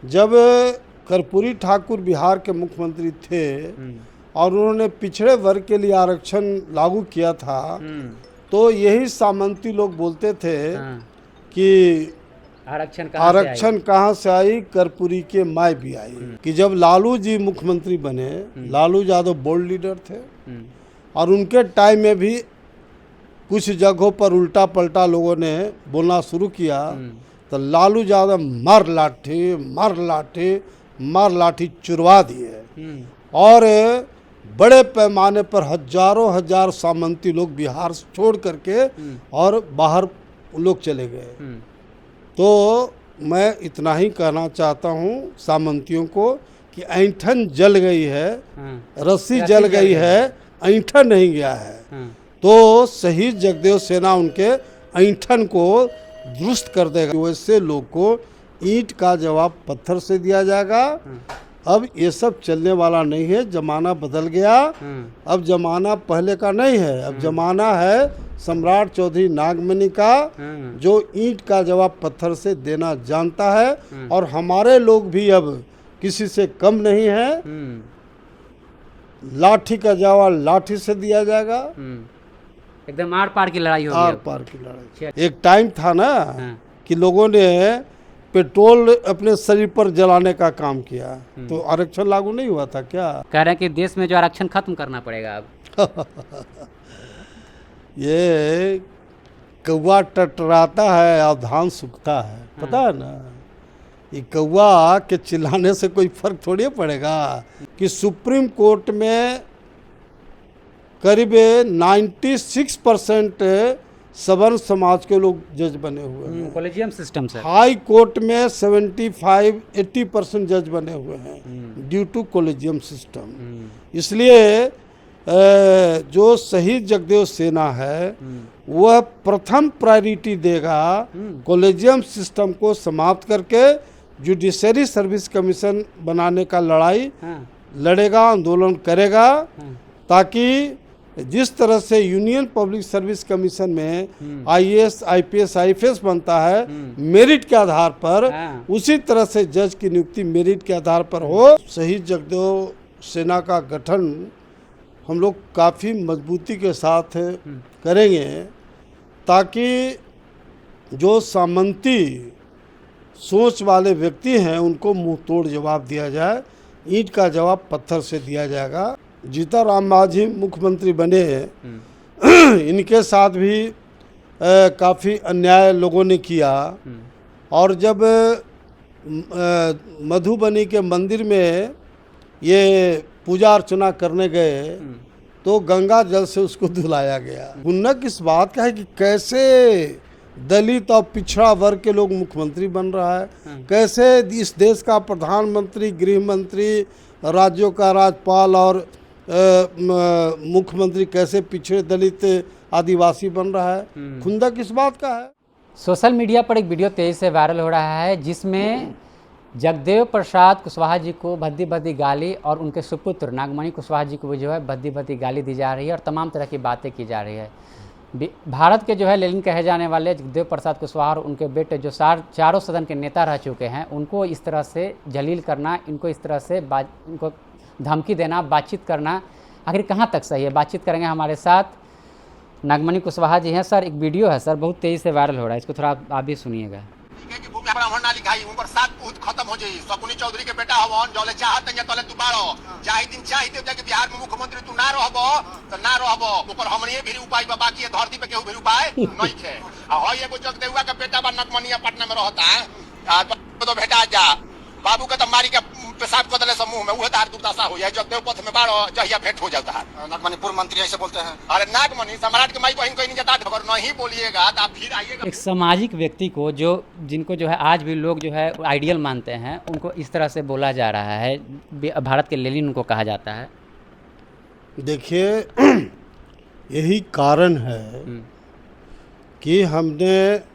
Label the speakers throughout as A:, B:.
A: जब कर्पूरी ठाकुर बिहार के मुख्यमंत्री थे और उन्होंने पिछड़े वर्ग के लिए आरक्षण लागू किया था, तो यही सामंती लोग बोलते थे कि आरक्षण कहाँ से आई, कर्पूरी के माय भी आई। कि जब लालू जी मुख्यमंत्री बने, लालू यादव बोल्ड लीडर थे और उनके टाइम में भी कुछ जगहों पर उल्टा पलटा लोगों ने बोलना शुरू किया, तो लालू यादव मार लाठी चुरवा दिए और बड़े पैमाने पर हजारों हजार सामंती लोग बिहार छोड़ करके और बाहर लोग चले गए। तो मैं इतना ही कहना चाहता हूँ सामंतियों को कि ऐंठन जल गई है, रस्सी जल गई है, ऐंठन नहीं गया है। तो शहीद जगदेव सेना उनके ऐंठन को दुरुस्त कर देगा। वैसे लोग को ईंट का जवाब पत्थर से दिया जाएगा। अब ये सब चलने वाला नहीं है, जमाना बदल गया। अब जमाना पहले का नहीं है, अब जमाना है सम्राट चौधरी नागमणि का, जो ईंट का जवाब पत्थर से देना जानता है। और हमारे लोग भी अब किसी से कम नहीं है। लाठी का जवाब लाठी से दिया जाएगा।
B: एकदम आर पार की लड़ाई होगी।
A: आर पार की लड़ाई। एक टाइम था ना कि लोगों ने पेट्रोल अपने शरीर पर जलाने का काम किया, तो आरक्षण लागू नहीं हुआ था क्या?
B: कह रहे हैं कि देश में जो आरक्षण खत्म करना पड़ेगा अब।
A: ये कौवा टटराता है और धान सूखता है, पता है ना। ये कौवा के चिल्लाने से कोई फर्क थोड़ी पड़ेगा। कि सुप्रीम कोर्ट में करीब 96% सवर्ण समाज के लोग जज बने हुए हैं।
B: कॉलेजियम सिस्टम से।
A: हाई कोर्ट में 75-80% जज बने हुए हैं ड्यू टू कॉलेजियम सिस्टम। इसलिए जो शहीद जगदेव सेना है वह प्रथम प्रायोरिटी देगा कॉलेजियम सिस्टम को समाप्त करके जुडिशरी सर्विस कमीशन बनाने का लड़ाई लड़ेगा, आंदोलन करेगा, ताकि जिस तरह से यूनियन पब्लिक सर्विस कमीशन में आईएएस, आईपीएस, आईएफएस बनता है मेरिट के आधार पर, उसी तरह से जज की नियुक्ति मेरिट के आधार पर हो। शहीद जगदेव सेना का गठन हम लोग काफ़ी मजबूती के साथ करेंगे, ताकि जो सामंती सोच वाले व्यक्ति हैं उनको मुंह तोड़ जवाब दिया जाए। ईंट का जवाब पत्थर से दिया जाएगा। जीतन मांझी मुख्यमंत्री बने, इनके साथ भी काफ़ी अन्याय लोगों ने किया। और जब मधुबनी के मंदिर में ये पूजा अर्चना करने गए तो गंगा जल से उसको धुलाया गया। गुन्नक इस बात का है कि कैसे दलित और पिछड़ा वर्ग के लोग मुख्यमंत्री बन रहा है, कैसे इस देश का प्रधानमंत्री, गृह मंत्री, राज्यों का राज्यपाल और मुख्यमंत्री कैसे पिछड़े दलित आदिवासी बन रहा है। खुंदक इस बात का है।
B: सोशल मीडिया पर एक वीडियो तेजी से वायरल हो रहा है जिसमें जगदेव प्रसाद कुशवाहा जी को भद्दी भद्दी गाली और उनके सुपुत्र नागमणि कुशवाहा जी को भी जो है भद्दी भद्दी गाली दी जा रही है और तमाम तरह की बातें की जा रही है। भारत के जो है लेनिन कहे जाने वाले जगदेव प्रसाद कुशवाहा और उनके बेटे जो चारों सदन के नेता रह चुके हैं, उनको इस तरह से जलील करना, इनको इस तरह से उनको धमकी देना, बातचीत करना, आखिर कहाँ तक सही है? बातचीत करेंगे हमारे साथ नागमणि कुशवाहा जी हैं। सर, एक वीडियो है सर, बहुत तेजी से वायरल हो रहा है, इसको थोड़ा आप भी सुनिएगा।
C: ब्राह्मण ना लिखाई उन पर सात पूत खत्म हो जाई। शकुनी चौधरी के बेटा हवन, जौले चाहत नहीं तले तू बाड़ो, चाहे दिन चाहे जाके बिहार में मुख्यमंत्री तू ना रहबो तो ना रहबो। ओकर हमनी भी उपाय बा, बाकी धरती पे केहू भी उपाय नहीं है। आ होय एगो जगदेवा के बेटा बा नकमनिया पटना में रहता है, आ तो भेटा जा बाबू के त मारी के पेशाब कर देले समूह में, उहे तार दुर्दशा हो जाए। जगदेव पथ में बाड़ो जहिया भेंट हो जाता है। नागमणिपुर मंत्री ऐसे बोलते हैं। अरे नागमणि सम्राट के माई बहन कोई नहीं जाता, अगर नहीं बोलिएगा तो आप फिर आइएगा।
B: एक सामाजिक व्यक्ति को जिनको जो है आज भी लोग जो है आइडियल मानते हैं, उनको इस तरह से बोला जा रहा है। भारत के लेनिन उनको कहा जाता है।
A: देखिए, यही कारण है कि हमने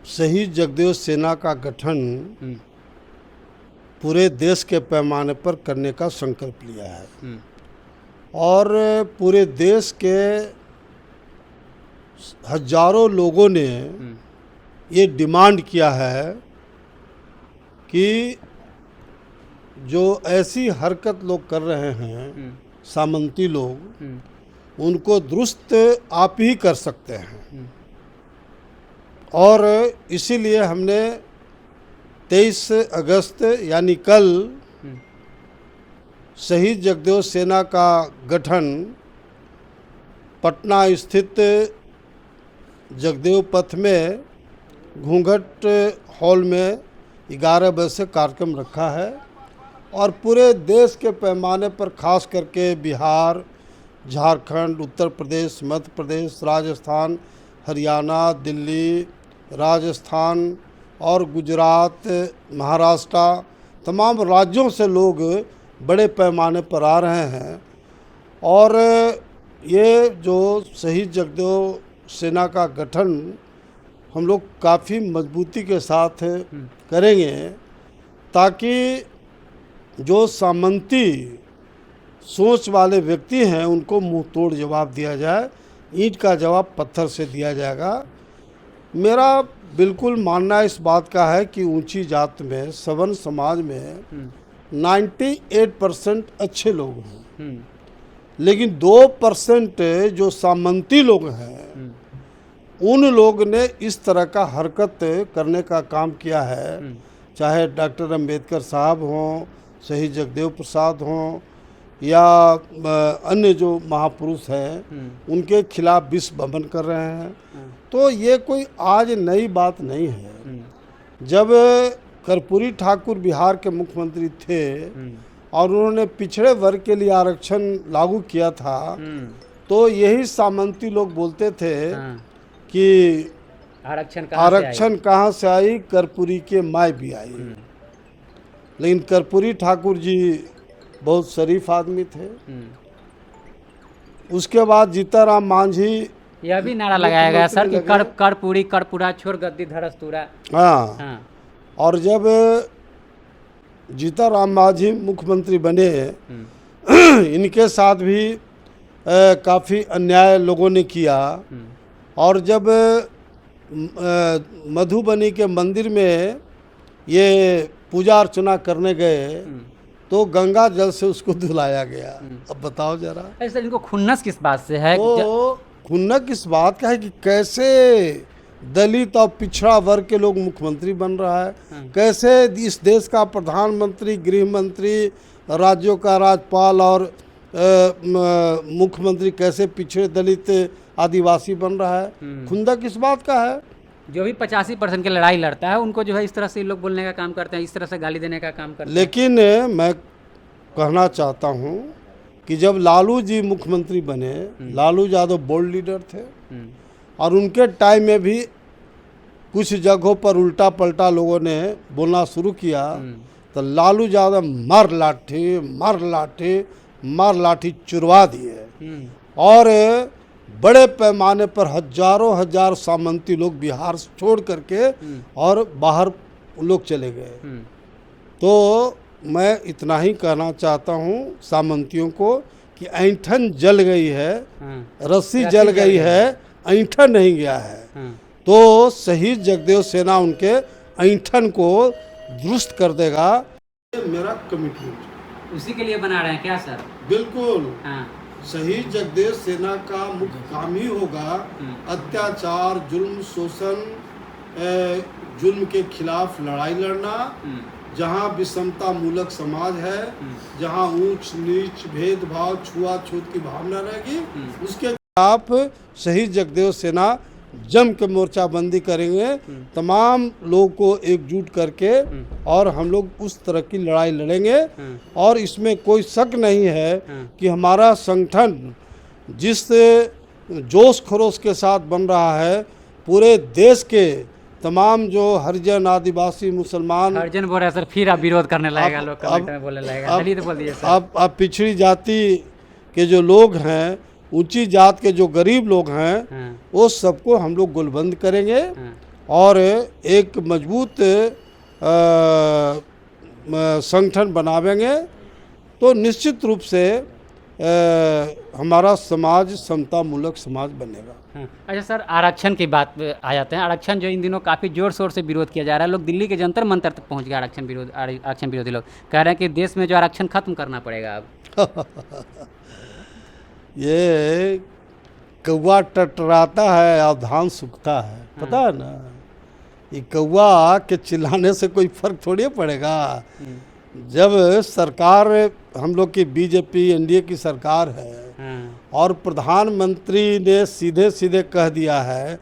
A: शहीद जगदेव सेना का गठन पूरे देश के पैमाने पर करने का संकल्प लिया है और पूरे देश के हजारों लोगों ने ये डिमांड किया है कि जो ऐसी हरकत लोग कर रहे हैं सामंती लोग, उनको दुरुस्त आप ही कर सकते हैं। और इसीलिए हमने 23 अगस्त यानी कल शहीद जगदेव सेना का गठन पटना स्थित जगदेव पथ में घूंघट हॉल में 11 बजे से कार्यक्रम रखा है और पूरे देश के पैमाने पर, खास करके बिहार, झारखंड, उत्तर प्रदेश, मध्य प्रदेश, राजस्थान, हरियाणा, दिल्ली, राजस्थान और गुजरात, महाराष्ट्र, तमाम राज्यों से लोग बड़े पैमाने पर आ रहे हैं। और ये जो शहीद जगदेव सेना का गठन हम लोग काफ़ी मजबूती के साथ करेंगे, ताकि जो सामंती सोच वाले व्यक्ति हैं उनको मुंह तोड़ जवाब दिया जाए। ईंट का जवाब पत्थर से दिया जाएगा। मेरा बिल्कुल मानना इस बात का है कि ऊंची जात में, सवर्ण समाज में 98% अच्छे लोग हैं, लेकिन 2% जो सामंती लोग हैं, उन लोग ने इस तरह का हरकत करने का काम किया है। चाहे डॉक्टर अंबेडकर साहब हों, शहीद जगदेव प्रसाद हों या अन्य जो महापुरुष हैं, उनके खिलाफ विष वमन कर रहे हैं। तो ये कोई आज नई बात नहीं है। जब कर्पूरी ठाकुर बिहार के मुख्यमंत्री थे और उन्होंने पिछड़े वर्ग के लिए आरक्षण लागू किया था, तो यही सामंती लोग बोलते थे कि आरक्षण कहाँ से आई, कर्पूरी के माय भी आई। लेकिन कर्पूरी ठाकुर जी बहुत शरीफ आदमी थे। उसके बाद जीताराम मांझी,
B: यह भी नारा लगाया गया सर कि कर्पूरी कर्पूरा छोड़ गद्दी धरस्तूरा।
A: हाँ। और जब जीताराम मांझी मुख्यमंत्री बने, इनके साथ भी काफ़ी अन्याय लोगों ने किया। और जब मधुबनी के मंदिर में ये पूजा अर्चना करने गए तो गंगा जल से उसको धुलाया गया। अब बताओ जरा,
B: ऐसे इनको खुन्नस किस बात से है?
A: तो खुन्नस किस बात का है कि कैसे दलित और पिछड़ा वर्ग के लोग मुख्यमंत्री बन रहा है, कैसे इस देश का प्रधानमंत्री, गृह मंत्री, राज्यों का राज्यपाल और मुख्यमंत्री कैसे पिछड़े दलित आदिवासी बन रहा है। खुंदा किस बात का है?
B: जो भी 85% की लड़ाई लड़ता है उनको जो है इस तरह से लोग बोलने का काम करते हैं, इस तरह से गाली देने का काम करते हैं।
A: लेकिन मैं कहना चाहता हूँ कि जब लालू जी मुख्यमंत्री बने, लालू यादव बोल्ड लीडर थे और उनके टाइम में भी कुछ जगहों पर उल्टा पलटा लोगों ने बोलना शुरू किया, तो लालू यादव मार लाठी चुरवा दिए और बड़े पैमाने पर हजारों हजार सामंती लोग बिहार से छोड़ करके और बाहर लोग चले गए। तो मैं इतना ही कहना चाहता हूँ सामंतियों को कि ऐंठन जल गई है, रस्सी जल गई है, ऐंठन नहीं गया है। तो शहीद जगदेव सेना उनके ऐंठन को दुरुस्त कर देगा। मेरा कमिटमेंट
B: उसी के लिए बना रहे हैं क्या सर?
A: बिल्कुल। शहीद जगदेव सेना का मुख्य काम ही होगा अत्याचार, जुल्म, शोषण, जुल्म के खिलाफ लड़ाई लड़ना। जहाँ विषमता मूलक समाज है, जहाँ ऊंच नीच, भेदभाव, छुआछूत की भावना रहेगी, उसके खिलाफ शहीद जगदेव सेना जम के मोर्चाबंदी करेंगे, तमाम लोगों को एकजुट करके, और हम लोग उस तरह की लड़ाई लड़ेंगे। और इसमें कोई शक नहीं है कि हमारा संगठन जिस जोश खरोश के साथ बन रहा है, पूरे देश के तमाम जो हरिजन, आदिवासी, मुसलमान,
B: हरिजन बोल रहे सर, फिर आप विरोध करने लगेगा, लोग कमेंट में बोलने लगेगा। चलिए तो बोल दिए सर।
A: अब पिछड़ी जाति के जो लोग हैं, ऊंची जात के जो गरीब लोग हैं, वो सबको हम लोग गोलबंद करेंगे और एक मजबूत संगठन बनावेंगे। तो निश्चित रूप से हमारा समाज समता मूलक समाज बनेगा।
B: अच्छा सर, आरक्षण की बात आ जाते हैं। आरक्षण जो इन दिनों काफ़ी जोर शोर से विरोध किया जा रहा है, लोग दिल्ली के जंतर मंतर तक पहुंच गए। आरक्षण विरोधी लोग कह रहे हैं कि देश में जो आरक्षण खत्म करना पड़ेगा अब।
A: ये कौवा टटराता है और धान सूखता है, पता है ना। ये कौवा के चिल्लाने से कोई फर्क थोड़ी पड़ेगा। जब सरकार हम लोग की बीजेपी एनडीए की सरकार है और प्रधानमंत्री ने सीधे सीधे कह दिया है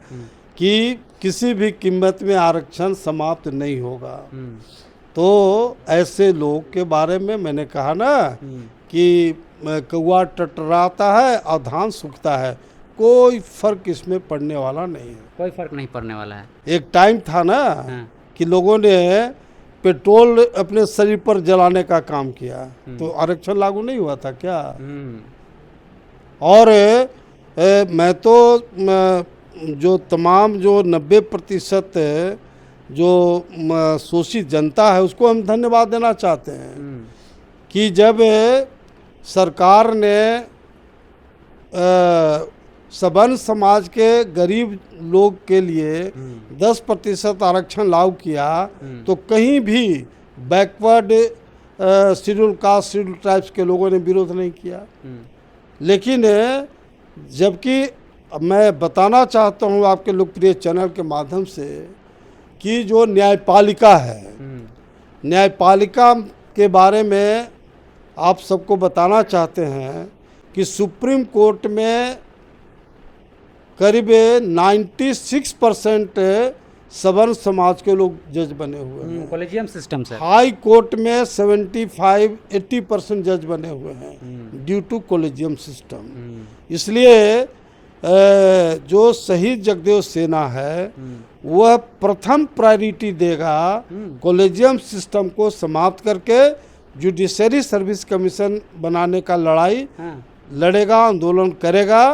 A: कि किसी भी कीमत में आरक्षण समाप्त नहीं होगा, तो ऐसे लोग के बारे में मैंने कहा ना कि कौवा टटराता है और धान सूखता है, कोई फर्क इसमें पड़ने वाला नहीं है।
B: कोई फर्क नहीं पड़ने वाला है। एक
A: टाइम था ना कि लोगों ने पेट्रोल अपने शरीर पर जलाने का काम किया, तो आरक्षण लागू नहीं हुआ था क्या? और मैं तो जो तमाम जो 90% जो शोषित जनता है उसको हम धन्यवाद देना चाहते हैं कि जब सरकार ने सवर्ण समाज के गरीब लोग के लिए 10% आरक्षण लागू किया, तो कहीं भी backward schedule caste schedule tribes के लोगों ने विरोध नहीं किया। लेकिन जबकि मैं बताना चाहता हूँ आपके लोकप्रिय चैनल के माध्यम से कि जो न्यायपालिका है, न्यायपालिका के बारे में आप सबको बताना चाहते हैं कि सुप्रीम कोर्ट में करीब 96% सवर्ण समाज के लोग जज बने हुए हैं।
B: कॉलेजियम सिस्टम से।
A: हाई कोर्ट में 75-80% जज बने हुए हैं ड्यू टू कॉलेजियम सिस्टम। इसलिए जो शहीद जगदेव सेना है वह प्रथम प्रायोरिटी देगा कॉलेजियम सिस्टम को समाप्त करके जुडिशरी सर्विस कमीशन बनाने का लड़ाई लड़ेगा, आंदोलन करेगा,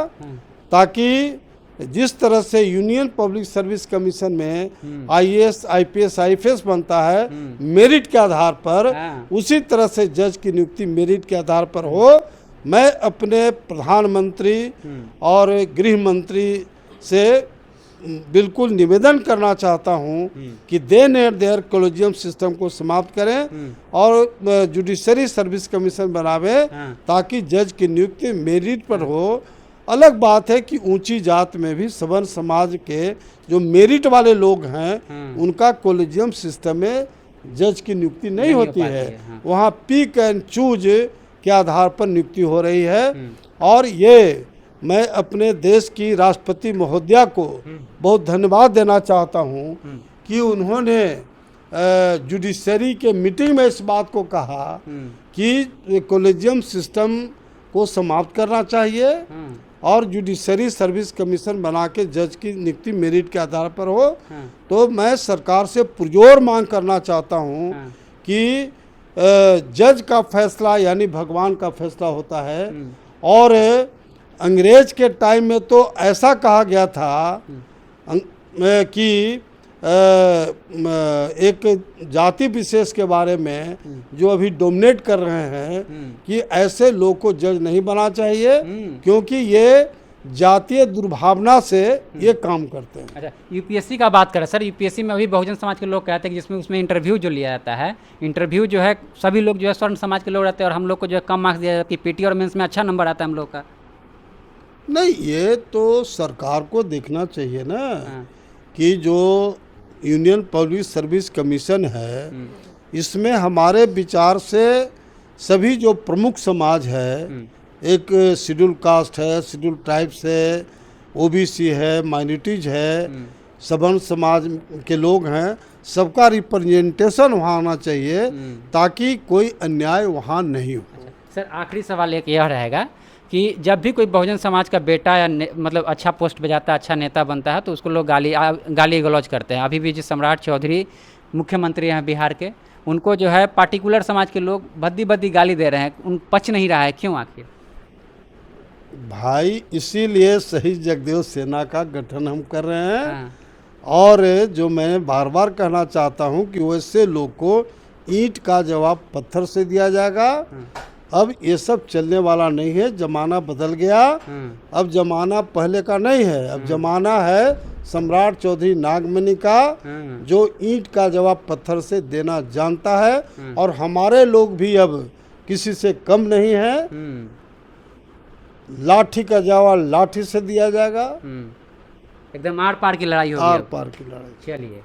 A: ताकि जिस तरह से यूनियन पब्लिक सर्विस कमीशन में आईएएस, आईपीएस, आईएफएस बनता है मेरिट के आधार पर, उसी तरह से जज की नियुक्ति मेरिट के आधार पर हो। मैं अपने प्रधानमंत्री और गृह मंत्री से बिल्कुल निवेदन करना चाहता हूं कि then and there collegium system को समाप्त करें और जुडिशरी सर्विस कमीशन बनावे, ताकि जज की नियुक्ति मेरिट पर हो। अलग बात है कि ऊंची जात में भी सवर्ण समाज के जो मेरिट वाले लोग हैं उनका कॉलेजियम सिस्टम में जज की नियुक्ति नहीं होती है। वहाँ पिक एंड चूज के आधार पर नियुक्ति हो रही है। और ये मैं अपने देश की राष्ट्रपति महोदया को बहुत धन्यवाद देना चाहता हूँ कि उन्होंने जुडिशरी के मीटिंग में इस बात को कहा कि कॉलेजियम सिस्टम को समाप्त करना चाहिए और जुडिशरी सर्विस कमीशन बना के जज की नियुक्ति मेरिट के आधार पर हो। तो मैं सरकार से पुरजोर मांग करना चाहता हूँ कि जज का फैसला यानी भगवान का फैसला होता है। और अंग्रेज के टाइम में तो ऐसा कहा गया था कि एक जाति विशेष के बारे में जो अभी डोमिनेट कर रहे हैं कि ऐसे लोग को जज नहीं बना चाहिए, क्योंकि ये जातीय दुर्भावना से ये काम करते हैं।
B: अच्छा, यूपीएससी का बात करें सर, यूपीएससी में अभी बहुजन समाज के लोग कहते हैं कि जिसमें उसमें इंटरव्यू जो लिया जाता है, इंटरव्यू जो है सभी लोग जो है स्वर्ण समाज के लोग रहते हैं और हम लोग को जो है कम मार्क्स दिया जाता है। पीटी और मेंस में अच्छा नंबर आता है हम लोग का।
A: नहीं, ये तो सरकार को देखना चाहिए ना कि जो यूनियन पब्लिक सर्विस कमीशन है इसमें हमारे विचार से सभी जो प्रमुख समाज है, एक शेड्यूल कास्ट है, शेड्यूल ट्राइब्स है, ओबीसी है, माइनॉरिटीज है, सवर्ण समाज के लोग हैं, सबका रिप्रेजेंटेशन वहाँ आना चाहिए ताकि कोई अन्याय वहाँ नहीं हो।
B: सर आखिरी सवाल एक यह रहेगा कि जब भी कोई बहुजन समाज का बेटा या मतलब अच्छा पोस्ट पे जाता है, अच्छा नेता बनता है, तो उसको लोग गाली गलौज करते हैं। अभी भी जो सम्राट चौधरी मुख्यमंत्री हैं बिहार के, उनको जो है पार्टिकुलर समाज के लोग भद्दी भद्दी गाली दे रहे हैं, उन पच नहीं रहा है, क्यों आखिर?
A: भाई इसीलिए शहीद जगदेव सेना का गठन हम कर रहे हैं। और जो मैं बार बार कहना चाहता हूं कि वैसे लोग को ईंट का जवाब पत्थर से दिया जाएगा। अब ये सब चलने वाला नहीं है, जमाना बदल गया। अब जमाना पहले का नहीं है, अब जमाना है सम्राट चौधरी नागमणि का, जो ईंट का जवाब पत्थर से देना जानता है। और हमारे लोग भी अब किसी से कम नहीं है। लाठी का जवाब लाठी से दिया जाएगा।
B: एकदम आर पार की लड़ाई होगी।
A: आर पार की लड़ाई।
B: चलिए,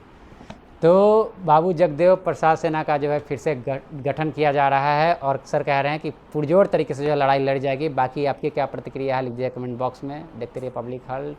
B: तो बाबू जगदेव प्रसाद सेना का जो है फिर से गठन किया जा रहा है और सर कह रहे हैं कि पुरजोर तरीके से जो है लड़ाई लड़ जाएगी। बाकी आपकी क्या प्रतिक्रिया है लिख दीजिए कमेंट बॉक्स में। देखते रहिए पब्लिक हल।